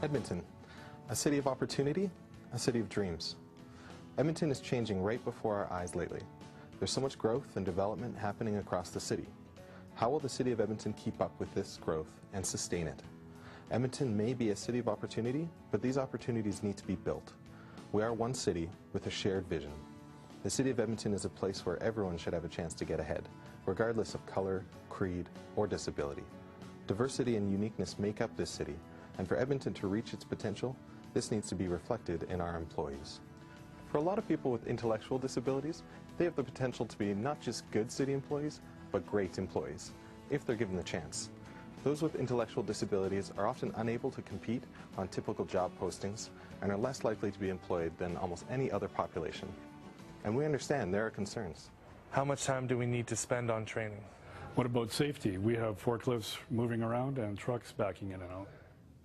Edmonton, a city of opportunity, a city of dreams. Edmonton is changing right before our eyes lately. There's so much growth and development happening across the city. How will the City of Edmonton keep up with this growth and sustain it? Edmonton may be a city of opportunity, but these opportunities need to be built. We are one city with a shared vision. The City of Edmonton is a place where everyone should have a chance to get ahead, regardless of color, creed, or disability. Diversity and uniqueness make up this city, and for Edmonton to reach its potential, this needs to be reflected in our employees. For a lot of people with intellectual disabilities, they have the potential to be not just good city employees, but great employees, if they're given the chance. Those with intellectual disabilities are often unable to compete on typical job postings and are less likely to be employed than almost any other population. And we understand there are concerns. How much time do we need to spend on training? What about safety? We have forklifts moving around and trucks backing in and out.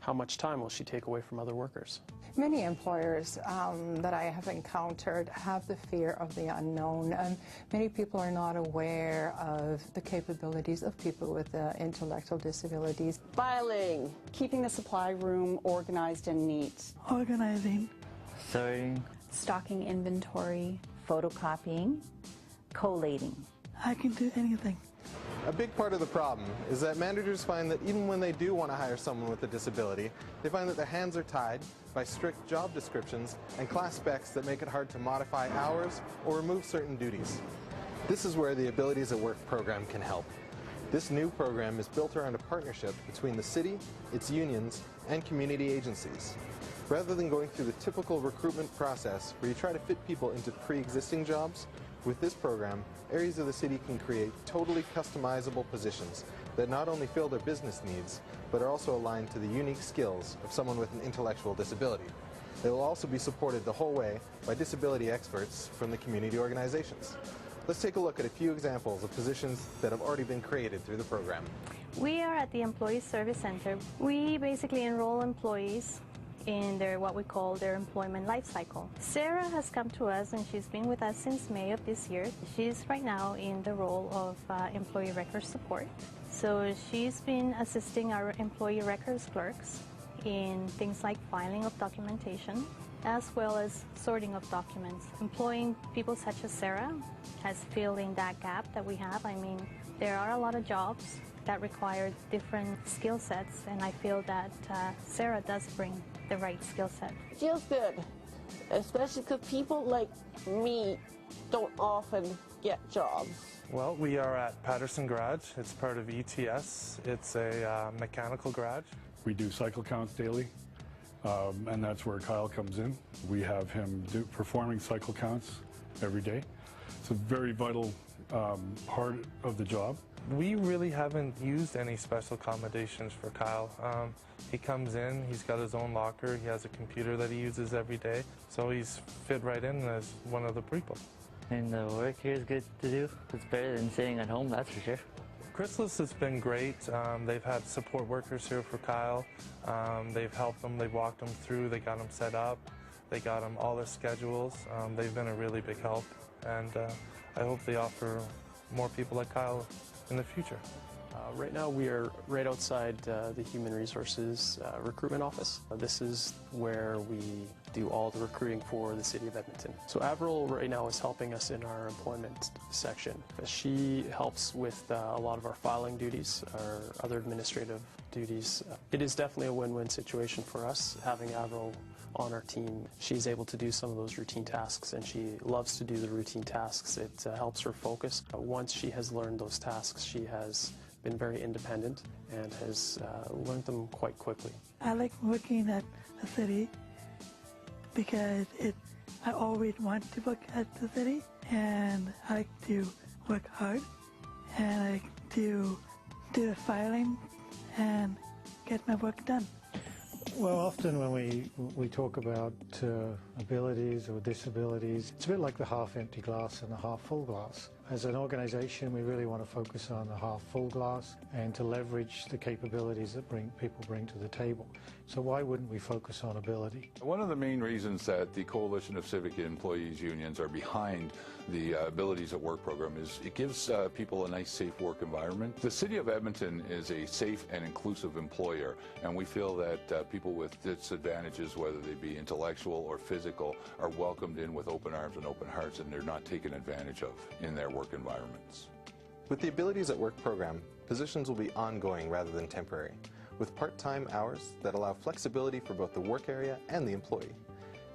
How much time will she take away from other workers? Many employers that I have encountered have the fear of the unknown, and many people are not aware of the capabilities of people with intellectual disabilities. Filing, keeping the supply room organized and neat. Organizing. Sorting. Stocking inventory. Photocopying. Collating. I can do anything. A big part of the problem is that managers find that even when they do want to hire someone with a disability, they find that their hands are tied by strict job descriptions and class specs that make it hard to modify hours or remove certain duties. This is where the Abilities at Work program can help. This new program is built around a partnership between the city, its unions, and community agencies. Rather than going through the typical recruitment process where you try to fit people into pre-existing jobs, with this program, areas of the city can create totally customizable positions that not only fill their business needs, but are also aligned to the unique skills of someone with an intellectual disability. They will also be supported the whole way by disability experts from the community organizations. Let's take a look at a few examples of positions that have already been created through the program. We are at the Employee Service Center. We basically enroll employees in what we call their employment life cycle. Sarah has come to us and she's been with us since May of this year. She's right now in the role of employee records support. So she's been assisting our employee records clerks in things like filing of documentation as well as sorting of documents. Employing people such as Sarah has filled in that gap that we have. I mean, there are a lot of jobs that require different skill sets, and I feel that Sarah does bring the right skill set. Feels good, especially because people like me don't often get jobs. Well, we are at Patterson Garage. It's part of ETS. It's a mechanical garage. We do cycle counts daily, and that's where Kyle comes in. We have him performing cycle counts every day. It's a very vital part of the job. We really haven't used any special accommodations for Kyle. He comes in, he's got his own locker, he has a computer that he uses every day, so he's fit right in as one of the people. And the work here is good to do. It's better than sitting at home, that's for sure. Chrysalis has been great. They've had support workers here for Kyle. They've helped him, they've walked him through, they got him set up, they got him all their schedules. They've been a really big help, and I hope they offer more people like Kyle in the future. Right now we are right outside the Human Resources Recruitment Office. This is where we do all the recruiting for the City of Edmonton. So Avril right now is helping us in our employment section. She helps with a lot of our filing duties, our other administrative duties. It is definitely a win-win situation for us having Avril on our team. She's able to do some of those routine tasks, and she loves to do the routine tasks. It helps her focus. Once she has learned those tasks, she has been very independent and has learned them quite quickly. I like working at the city because I always want to work at the city, and I like to work hard, and I like to do the filing and get my work done. Well, often when we talk about abilities or disabilities, it's a bit like the half-empty glass and the half-full glass. As an organisation, we really want to focus on the half full glass and to leverage the capabilities that people bring to the table. So why wouldn't we focus on ability? One of the main reasons that the Coalition of Civic Employees Unions are behind the Abilities at Work program is it gives people a nice, safe work environment. The City of Edmonton is a safe and inclusive employer, and we feel that people with disadvantages, whether they be intellectual or physical, are welcomed in with open arms and open hearts, and they're not taken advantage of in their work environments. With the Abilities at Work program, positions will be ongoing rather than temporary, with part-time hours that allow flexibility for both the work area and the employee.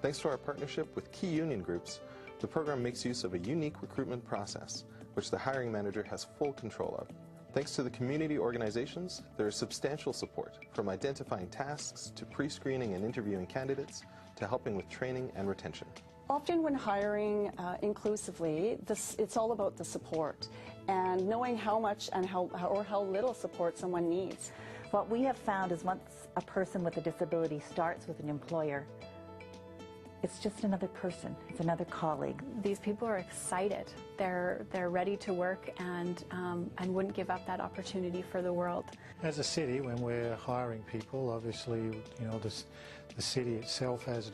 Thanks to our partnership with key union groups, the program makes use of a unique recruitment process, which the hiring manager has full control of. Thanks to the community organizations, there is substantial support, from identifying tasks to pre-screening and interviewing candidates to helping with training and retention. Often when hiring inclusively, it's all about the support and knowing how much and how little support someone needs. What we have found is once a person with a disability starts with an employer, it's just another person, it's another colleague. These people are excited. They're ready to work and wouldn't give up that opportunity for the world. As a city, when we're hiring people, obviously, you know, the city itself has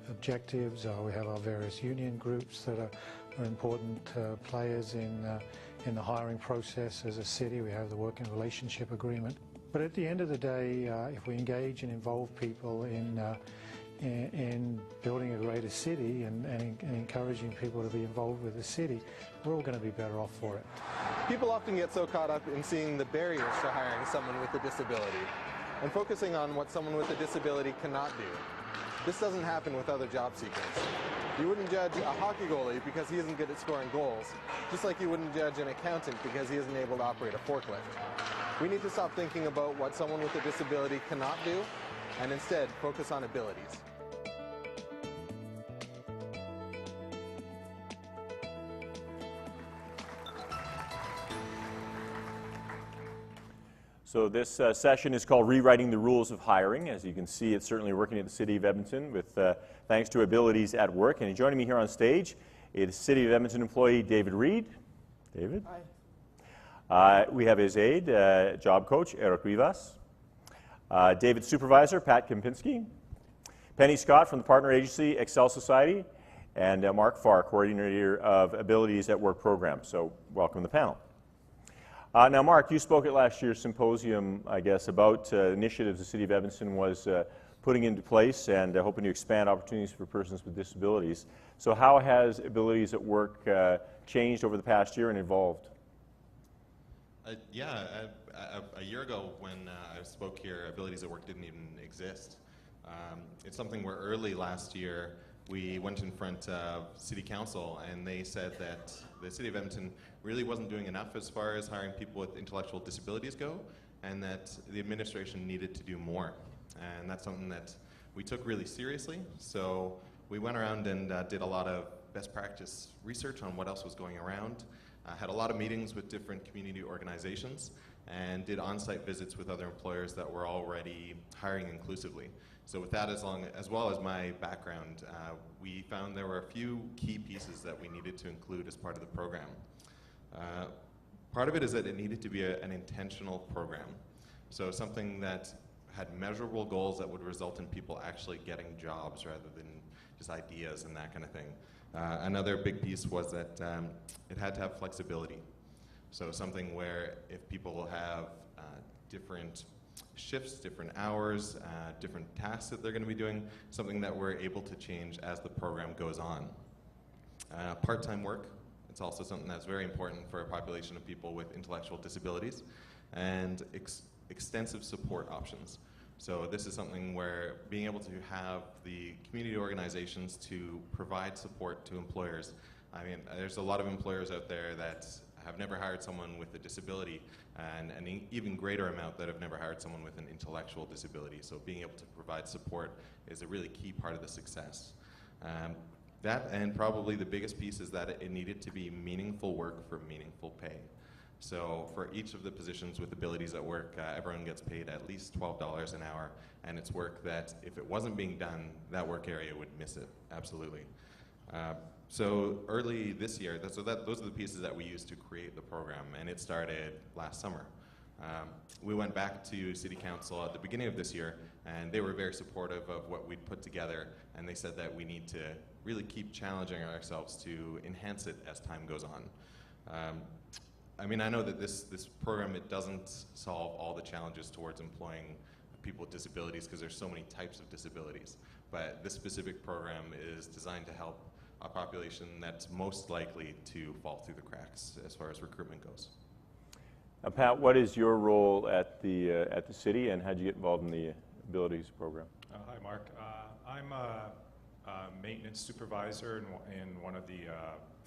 objectives. We have our various union groups that are important players in the hiring process. As a city, we have the working relationship agreement. But at the end of the day, if we engage and involve people in building a greater city and encouraging people to be involved with the city, we're all going to be better off for it. People often get so caught up in seeing the barriers to hiring someone with a disability and focusing on what someone with a disability cannot do. This doesn't happen with other job seekers. You wouldn't judge a hockey goalie because he isn't good at scoring goals, just like you wouldn't judge an accountant because he isn't able to operate a forklift. We need to stop thinking about what someone with a disability cannot do and instead focus on abilities. So this session is called Rewriting the Rules of Hiring. As you can see, it's certainly working at the City of Edmonton with thanks to Abilities at Work. And joining me here on stage is City of Edmonton employee David Reed. David. Hi. We have his aide, job coach Eric Rivas. David's supervisor, Pat Kempinski. Penny Scott from the partner agency Excel Society. And Mark Farr, coordinator of Abilities at Work program. So welcome to the panel. Now, Mark, you spoke at last year's symposium, I guess, about initiatives the City of Edmonton was putting into place and hoping to expand opportunities for persons with disabilities. So how has Abilities at Work changed over the past year and evolved? A year ago when I spoke here, Abilities at Work didn't even exist. It's something where early last year we went in front of City Council and they said that the City of Edmonton really wasn't doing enough as far as hiring people with intellectual disabilities go, and that the administration needed to do more. And that's something that we took really seriously. So we went around and did a lot of best practice research on what else was going around, had a lot of meetings with different community organizations, and did on-site visits with other employers that were already hiring inclusively. So with that, as well as my background, we found there were a few key pieces that we needed to include as part of the program. Part of it is that it needed to be an intentional program. So something that had measurable goals that would result in people actually getting jobs rather than just ideas and that kind of thing. Another big piece was that it had to have flexibility. So something where if people will have different shifts, different hours, different tasks that they're going to be doing, something that we're able to change as the program goes on. Part-time work, it's also something that's very important for a population of people with intellectual disabilities, and extensive support options. So this is something where being able to have the community organizations to provide support to employers. I mean, there's a lot of employers out there that have never hired someone with a disability, and an even greater amount that have never hired someone with an intellectual disability. So being able to provide support is a really key part of the success. That, and probably the biggest piece, is that it needed to be meaningful work for meaningful pay. So for each of the positions with Abilities at Work, everyone gets paid at least $12 an hour, and it's work that if it wasn't being done, that work area would miss it, absolutely. So early this year, those are the pieces that we used to create the program, and it started last summer. We went back to City Council at the beginning of this year, and they were very supportive of what we'd put together, and they said that we need to really keep challenging ourselves to enhance it as time goes on. I mean, I know that this program, it doesn't solve all the challenges towards employing people with disabilities because there's so many types of disabilities, but this specific program is designed to help a population that's most likely to fall through the cracks as far as recruitment goes. Pat, what is your role at the city, and how did you get involved in the abilities program? Hi, Mark. I'm a maintenance supervisor in one of the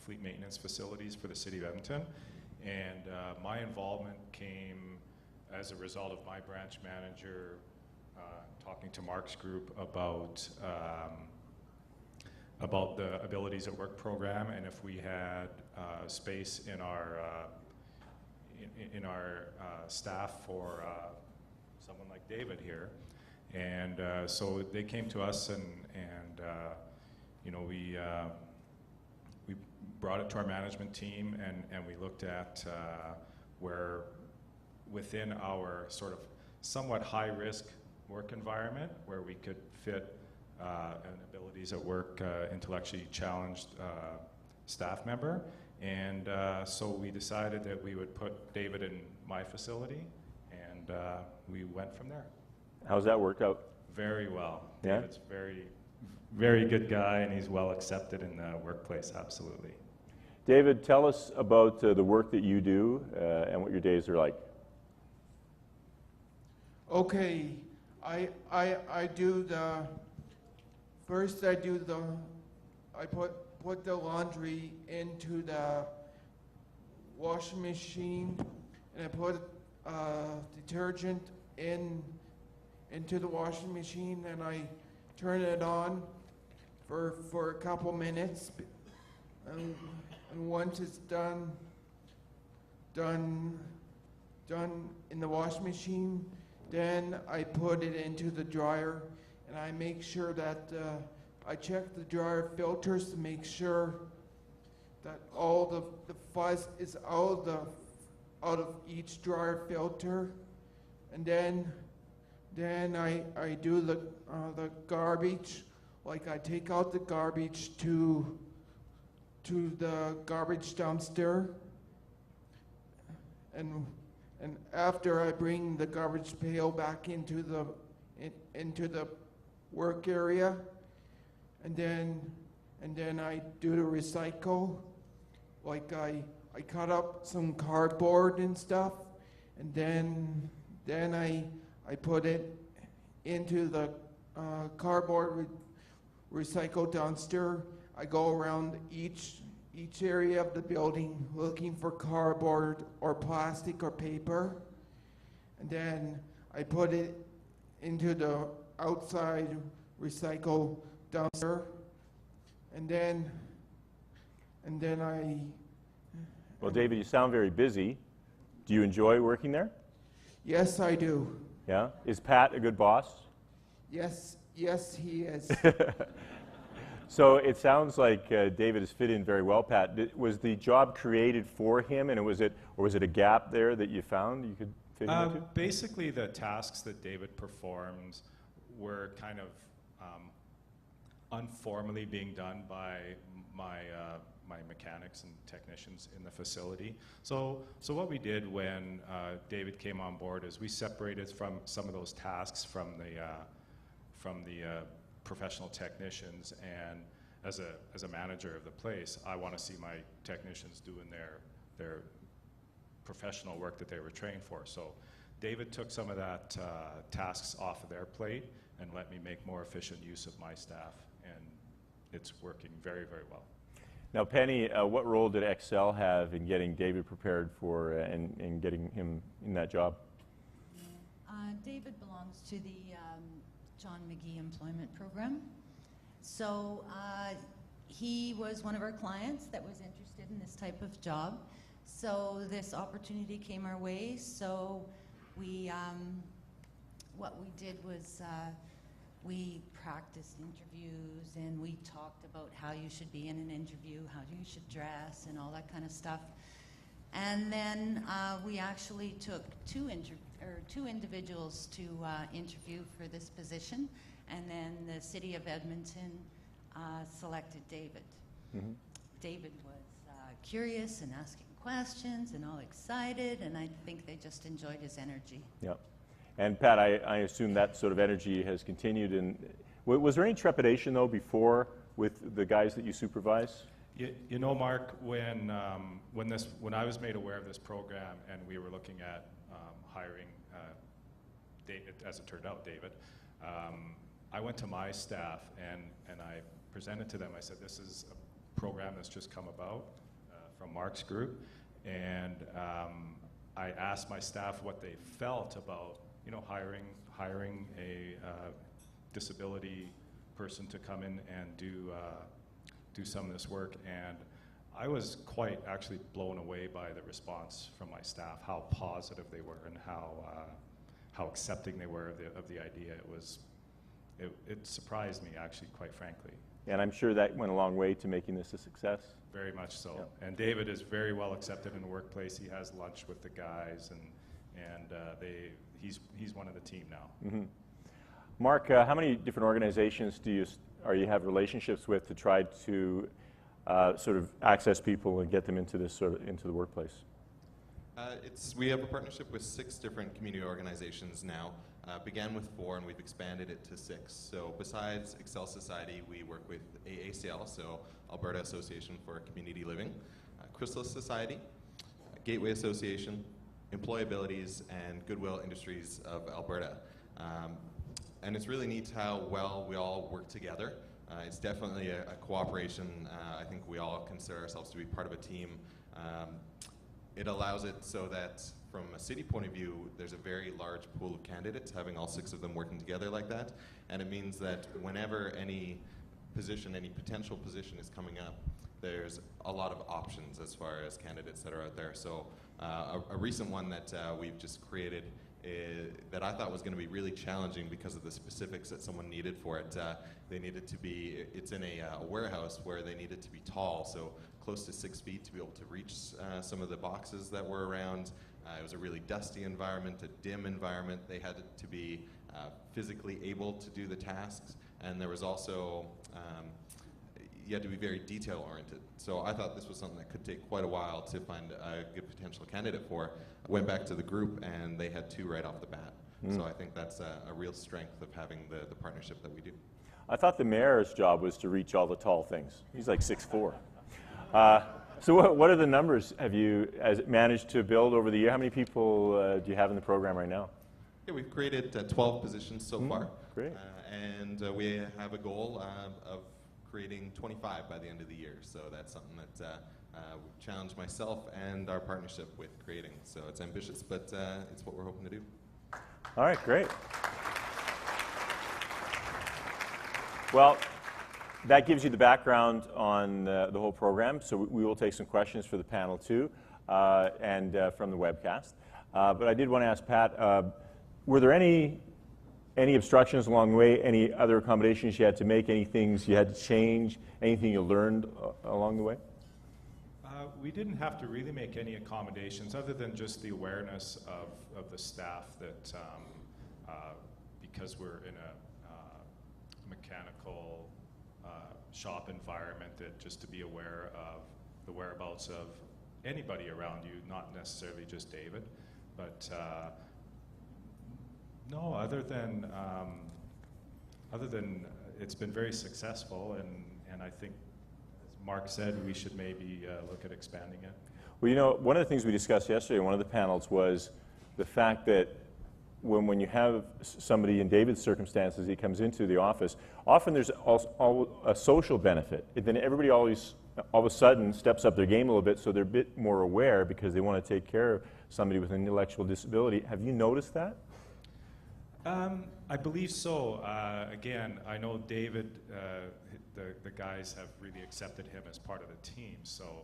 fleet maintenance facilities for the City of Edmonton, and my involvement came as a result of my branch manager talking to Mark's group about the Abilities at Work program, and if we had space in our staff for someone like David here. And so they came to us, and you know, we brought it to our management team, and we looked at where within our sort of somewhat high-risk work environment where we could fit an Abilities at Work intellectually challenged staff member. And so we decided that we would put David in my facility, and we went from there. How's that worked out? Very well. Yeah? David's very good guy, and he's well accepted in the workplace, absolutely. David, tell us about the work that you do and what your days are like. Okay, I do the, first I put the laundry into the washing machine, and I put detergent into the washing machine, and I turn it on for a couple minutes, and once it's done in the washing machine, then I put it into the dryer, and I make sure that I check the dryer filters to make sure that all the fuzz is out of each dryer filter, and then I do the garbage. Like I take out the garbage to the garbage dumpster, and after I bring the garbage pail back into the work area, and then I do the recycle. Like I cut up some cardboard and stuff, and then I put it into the cardboard recycle dumpster. I go around each area of the building looking for cardboard or plastic or paper, and then I put it into the outside recycle dumpster, and then I... Well, David, you sound very busy. Do you enjoy working there? Yes, I do. Yeah? Is Pat a good boss? Yes, he is. So it sounds like David has fit in very well. Pat, was the job created for him, and was it a gap there that you found you could fit him into? Basically, the tasks that David performed were kind of informally being done by my mechanics and technicians in the facility. So what we did when David came on board is we separated from some of those tasks from the professional technicians, and as a manager of the place, I want to see my technicians doing their professional work that they were trained for. So David took some of that tasks off of their plate and let me make more efficient use of my staff, and it's working very, very well. Now, Penny, what role did Excel have in getting David prepared for and getting him in that job? David belongs to the John McGee Employment Program. So he was one of our clients that was interested in this type of job. So this opportunity came our way. So we, what we did was we practiced interviews, and we talked about how you should be in an interview, how you should dress, and all that kind of stuff. And then we actually took two individuals to interview for this position, and then the City of Edmonton selected David. Mm-hmm. David was curious and asking questions and all excited, and I think they just enjoyed his energy. Yeah. And Pat, I assume that sort of energy has continued. And was there any trepidation, though, before with the guys that you supervise? You know, Mark, when I was made aware of this program and we were looking at hiring David, as it turned out, David, I went to my staff and I presented to them. I said, this is a program that's just come about from Mark's group, and I asked my staff what they felt about, you know, hiring a disability person to come in and do some of this work. And I was quite actually blown away by the response from my staff, how positive they were and how accepting they were of the idea. It surprised me, actually, quite frankly. And I'm sure that went a long way to making this a success. Very much so. Yeah. And David is very well accepted in the workplace. He has lunch with the guys, and he's one of the team now. Mm-hmm. Mark, how many different organizations do you have relationships with to try to sort of access people and get them into the workplace? We have a partnership with 6 different community organizations now. Began with 4, and we've expanded it to 6. So besides Excel Society, we work with AACL, so Alberta Association for Community Living, Chrysalis Society, Gateway Association, Employabilities, and Goodwill Industries of Alberta. And it's really neat how well we all work together. It's definitely a cooperation. I think we all consider ourselves to be part of a team. It allows it so that from a city point of view, there's a very large pool of candidates, having all 6 of them working together like that. And it means that whenever any potential position is coming up, there's a lot of options as far as candidates that are out there. So a recent one that we've just created that I thought was going to be really challenging because of the specifics that someone needed for it. They needed to be, it's in a warehouse where they needed to be tall, so close to 6 feet to be able to reach some of the boxes that were around. It was a really dusty environment, a dim environment. They had to be physically able to do the tasks, and there was also, you had to be very detail oriented. So I thought this was something that could take quite a while to find a good potential candidate for. I went back to the group and they had 2 right off the bat. So I think that's a real strength of having the partnership that we do. I thought the mayor's job was to reach all the tall things. He's like 6'4". So what are the numbers have you managed to build over the year? How many people do you have in the program right now? Yeah, we've created 12 positions so far. Great. And we have a goal of creating 25 by the end of the year. So that's something that we've challenged myself and our partnership with creating. So it's ambitious, but it's what we're hoping to do. All right, great. Well, that gives you the background on the whole program. So we will take some questions for the panel too, and from the webcast. But I did want to ask Pat, were there any obstructions along the way, any other accommodations you had to make, any things you had to change, anything you learned along the way? We didn't have to really make any accommodations other than just the awareness of the staff that because we're in a mechanical shop environment, that just to be aware of the whereabouts of anybody around you, not necessarily just David, but no, other than it's been very successful, and I think, as Mark said, we should maybe look at expanding it. Well, you know, one of the things we discussed yesterday in one of the panels was the fact that when you have somebody in David's circumstances, he comes into the office, often there's also a social benefit. And then everybody always, all of a sudden, steps up their game a little bit, so they're a bit more aware because they want to take care of somebody with an intellectual disability. Have you noticed that? I believe so. Again, I know David, the guys have really accepted him as part of the team, so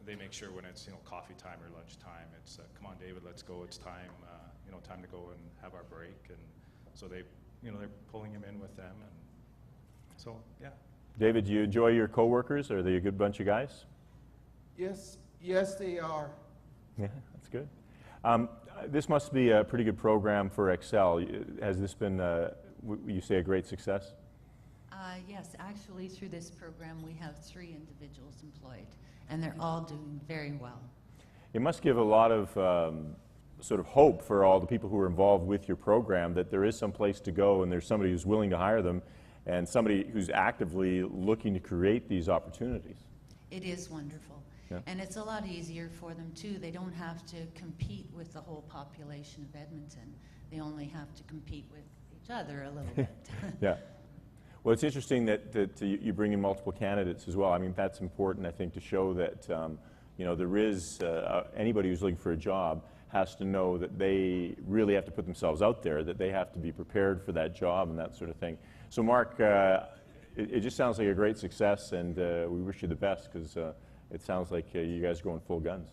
they make sure when it's coffee time or lunch time, it's come on David, let's go, it's time, time to go and have our break, and so they they're pulling him in with them, and so yeah. David, do you enjoy your coworkers? Are they a good bunch of guys? Yes, they are. Yeah, that's good. This must be a pretty good program for Excel. Has this been, you say, a great success? Yes, actually through this program we have 3 individuals employed, and they're all doing very well. It must give a lot of sort of hope for all the people who are involved with your program that there is some place to go and there's somebody who's willing to hire them and somebody who's actively looking to create these opportunities. It is wonderful. Yeah. And it's a lot easier for them too. They don't have to compete with the whole population of Edmonton. They only have to compete with each other a little bit. Yeah. Well, it's interesting that you bring in multiple candidates as well. I mean, that's important, I think, to show that there is anybody who's looking for a job has to know that they really have to put themselves out there, that they have to be prepared for that job and that sort of thing. So, Mark, it just sounds like a great success, and we wish you the best because it sounds like you guys are going full guns.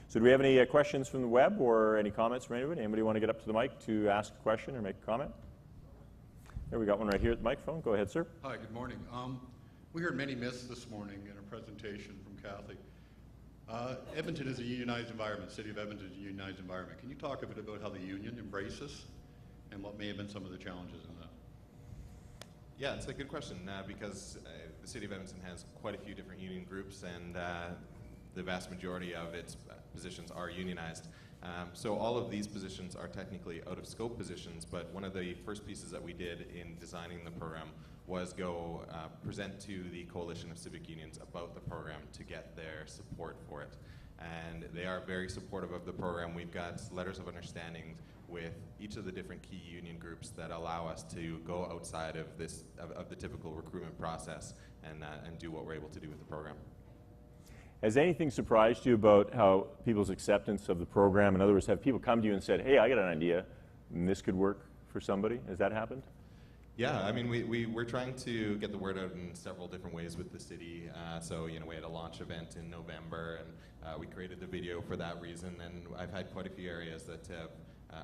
So do we have any questions from the web or any comments from anybody? Anybody want to get up to the mic to ask a question or make a comment? There, we got one right here at the microphone. Go ahead, sir. Hi, good morning. We heard many myths this morning in a presentation from Kathy. Edmonton is a unionized environment. City of Edmonton is a unionized environment. Can you talk a bit about how the union embraces and what may have been some of the challenges in that? Yeah, it's a good question because the City of Edmonton has quite a few different union groups, and the vast majority of its positions are unionized. So all of these positions are technically out-of-scope positions, but one of the first pieces that we did in designing the program was go present to the Coalition of Civic Unions about the program to get their support for it. And they are very supportive of the program. We've got letters of understanding with each of the different key union groups that allow us to go outside of the typical recruitment process and do what we're able to do with the program. Has anything surprised you about how people's acceptance of the program? In other words, have people come to you and said, hey, I got an idea, and this could work for somebody? Has that happened? Yeah, I mean, we're trying to get the word out in several different ways with the city. So, we had a launch event in November, and we created the video for that reason. And I've had quite a few areas that have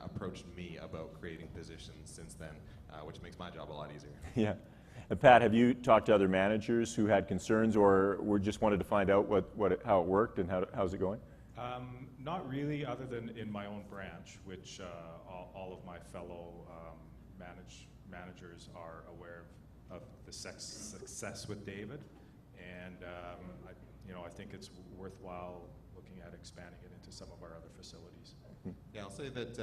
approached me about creating positions since then, which makes my job a lot easier. Yeah. And Pat, have you talked to other managers who had concerns or were just wanted to find out how it worked and how's it going? Not really, other than in my own branch, which all of my fellow managers are aware of the success with David, and I think it's worthwhile looking at expanding it into some of our other facilities. Yeah, I'll say that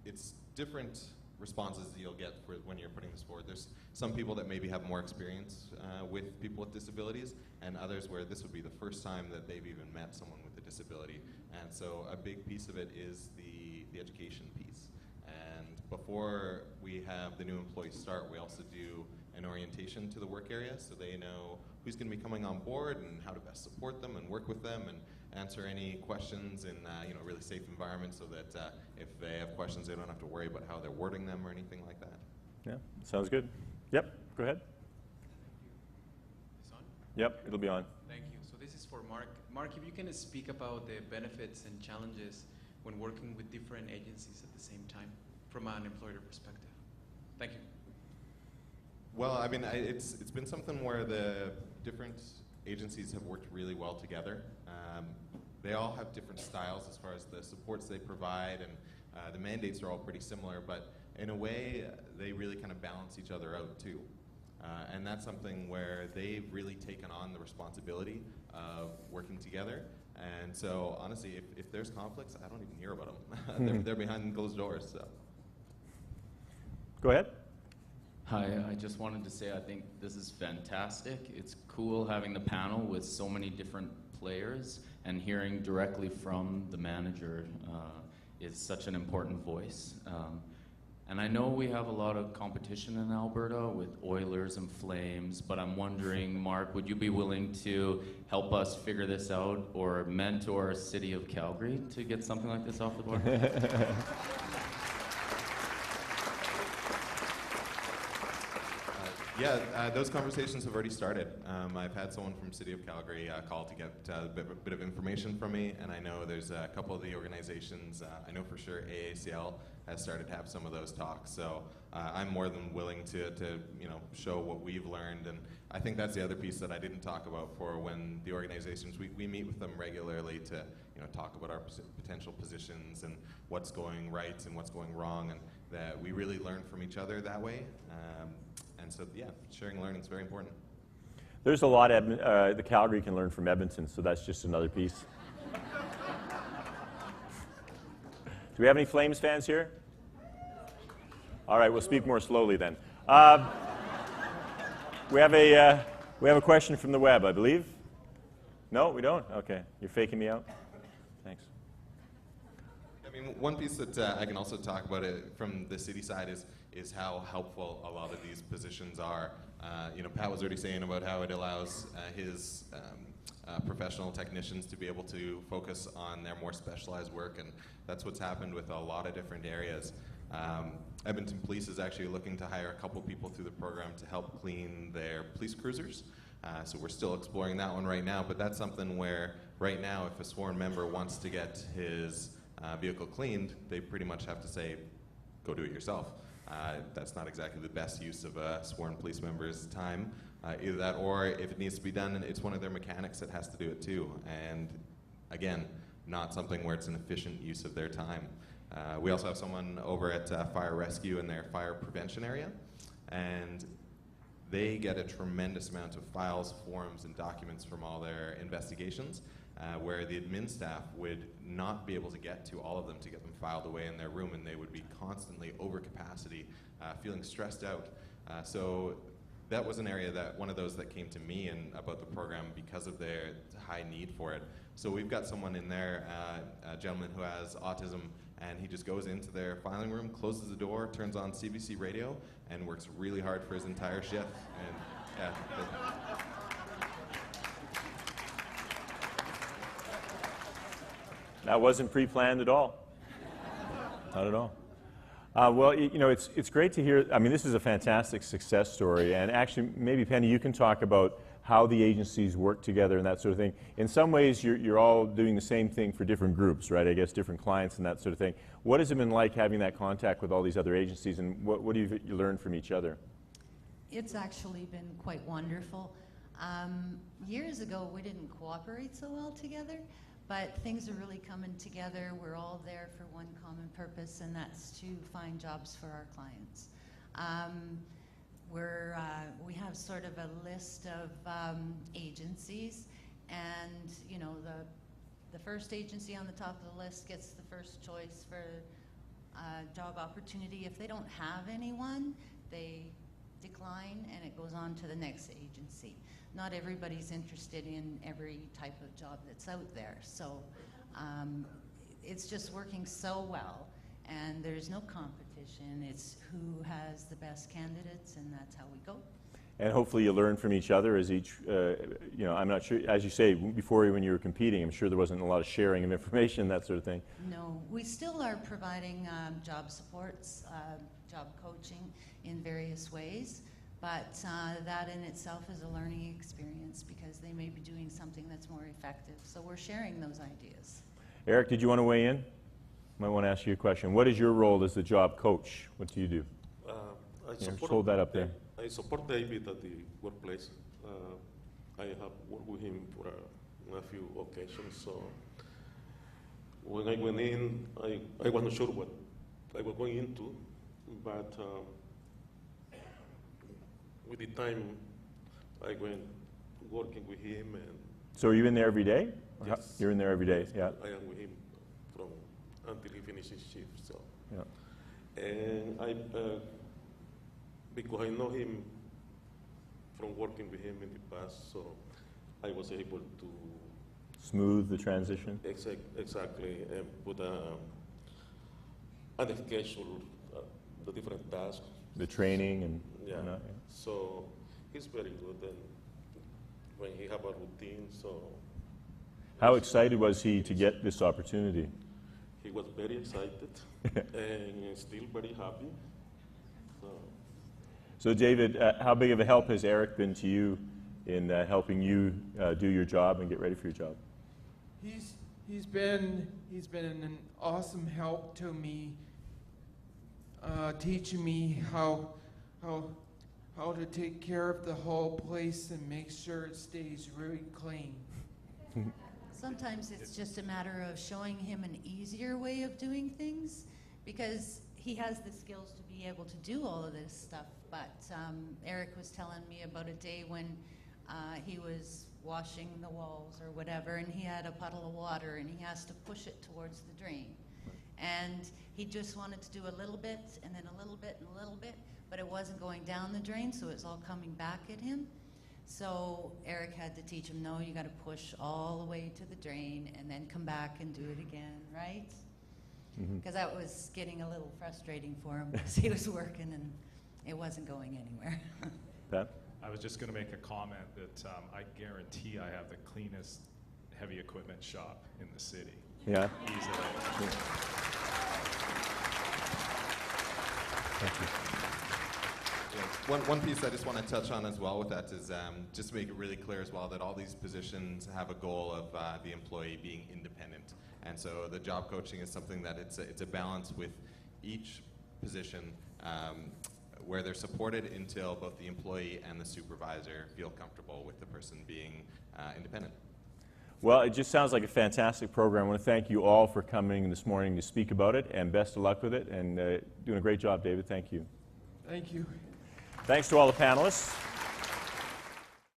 it's different responses that you'll get for when you're putting this forward. There's some people that maybe have more experience with people with disabilities, and others where this would be the first time that they've even met someone with a disability. And so a big piece of it is the education piece. And before we have the new employees start, we also do an orientation to the work area so they know who's going to be coming on board and how to best support them and work with them and answer any questions in a really safe environment so that if they have questions, they don't have to worry about how they're wording them or anything like that. Yeah, sounds good. Yep, go ahead. Is on? Yep, it'll be on. Thank you. So this is for Mark. Mark, if you can speak about the benefits and challenges when working with different agencies at the same time from an employer perspective. Thank you. Well, I mean, it's been something where the different agencies have worked really well together. They all have different styles as far as the supports they provide, and the mandates are all pretty similar, but in a way, they really kind of balance each other out too. And that's something where they've really taken on the responsibility of working together. And so, honestly, if there's conflicts, I don't even hear about them. They're behind closed doors. So. Go ahead. Hi, I just wanted to say I think this is fantastic. It's cool having the panel with so many different players, and hearing directly from the manager is such an important voice. And I know we have a lot of competition in Alberta with Oilers and Flames, but I'm wondering, Mark, would you be willing to help us figure this out or mentor City of Calgary to get something like this off the board? Yeah, those conversations have already started. I've had someone from City of Calgary call to get a bit of information from me, and I know there's a couple of the organizations, I know for sure AACL has started to have some of those talks, so I'm more than willing to show what we've learned, and I think that's the other piece that I didn't talk about for when the organizations, we meet with them regularly to talk about our potential positions and what's going right and what's going wrong, and that we really learn from each other that way. And so, yeah, sharing learning is very important. There's a lot the Calgary can learn from Edmonton, so that's just another piece. Do we have any Flames fans here? All right, we'll speak more slowly then. We have a question from the web, I believe. No, we don't? Okay, you're faking me out. Thanks. I mean, one piece that I can also talk about it from the city side is how helpful a lot of these positions are. Pat was already saying about how it allows his professional technicians to be able to focus on their more specialized work, and that's what's happened with a lot of different areas. Edmonton Police is actually looking to hire a couple people through the program to help clean their police cruisers. So we're still exploring that one right now, but that's something where right now if a sworn member wants to get his vehicle cleaned, they pretty much have to say, go do it yourself. That's not exactly the best use of a sworn police member's time. Either that, or if it needs to be done, it's one of their mechanics that has to do it too. And again, not something where it's an efficient use of their time. We also have someone over at Fire Rescue in their fire prevention area, and they get a tremendous amount of files, forms, and documents from all their investigations, where the admin staff would not be able to get to all of them to get them filed away in their room, and they would be constantly over capacity, feeling stressed out. So that was an area that one of those that came to me about the program because of their high need for it. So we've got someone in there, a gentleman who has autism, and he just goes into their filing room, closes the door, turns on CBC radio, and works really hard for his entire shift. And yeah. That wasn't pre-planned at all. Not at all. Well, it's great to hear. I mean, this is a fantastic success story, and actually, maybe Penny, you can talk about how the agencies work together and that sort of thing. In some ways, you're all doing the same thing for different groups, right? I guess different clients and that sort of thing. What has it been like having that contact with all these other agencies, and what have you learned from each other? It's actually been quite wonderful. Years ago, we didn't cooperate so well together, but things are really coming together. We're all there for one common purpose, and that's to find jobs for our clients. We have sort of a list of agencies, and the first agency on the top of the list gets the first choice for job opportunity. If they don't have anyone, they decline, and it goes on to the next agency. Not everybody's interested in every type of job that's out there, so it's just working so well, and there's no competition. It's who has the best candidates, and that's how we go. And hopefully you learn from each other as each, I'm not sure, as you say, before when you were competing, I'm sure there wasn't a lot of sharing of information, that sort of thing. No, we still are providing job supports, job coaching in various ways, but that in itself is a learning experience because they may be doing something that's more effective. So we're sharing those ideas. Eric, did you want to weigh in? Might want to ask you a question. What is your role as the job coach? What do you do? Just hold that up there. I support David at the workplace. I have worked with him for a few occasions. So when I went in, I wasn't sure what I was going into, but with the time, I went working with him. And so are you in there every day? Yes. You're in there every day, yeah. I am with him until he finishes shift. So, yeah. And because I know him from working with him in the past, so I was able to smooth the transition. Exactly, and put a schedule, the different tasks. The training and yeah. whatnot, yeah. So he's very good, and when he have a routine, so. How excited was he to get this opportunity? He was very excited and still very happy. So David, how big of a help has Eric been to you in helping you do your job and get ready for your job? He's been an awesome help to me, teaching me how to take care of the whole place and make sure it stays really clean. Sometimes it's just a matter of showing him an easier way of doing things, because he has the skills to be able to do all of this stuff. But Eric was telling me about a day when he was washing the walls or whatever, and he had a puddle of water and he has to push it towards the drain. And he just wanted to do a little bit and then a little bit and a little bit, but it wasn't going down the drain, so it's all coming back at him. So Eric had to teach him, no, you got to push all the way to the drain and then come back and do it again, right? Because that was getting a little frustrating for him because he was working and it wasn't going anywhere. Pat? I was just going to make a comment that I guarantee I have the cleanest heavy equipment shop in the city. Yeah? Easily. Thank you. Yeah, one piece I just want to touch on as well with that is just to make it really clear as well that all these positions have a goal of the employee being independent. And so the job coaching is something that it's a balance with each position where they're supported until both the employee and the supervisor feel comfortable with the person being independent. Well, it just sounds like a fantastic program. I want to thank you all for coming this morning to speak about it, and best of luck with it, and doing a great job, David. Thank you. Thank you. Thanks to all the panelists.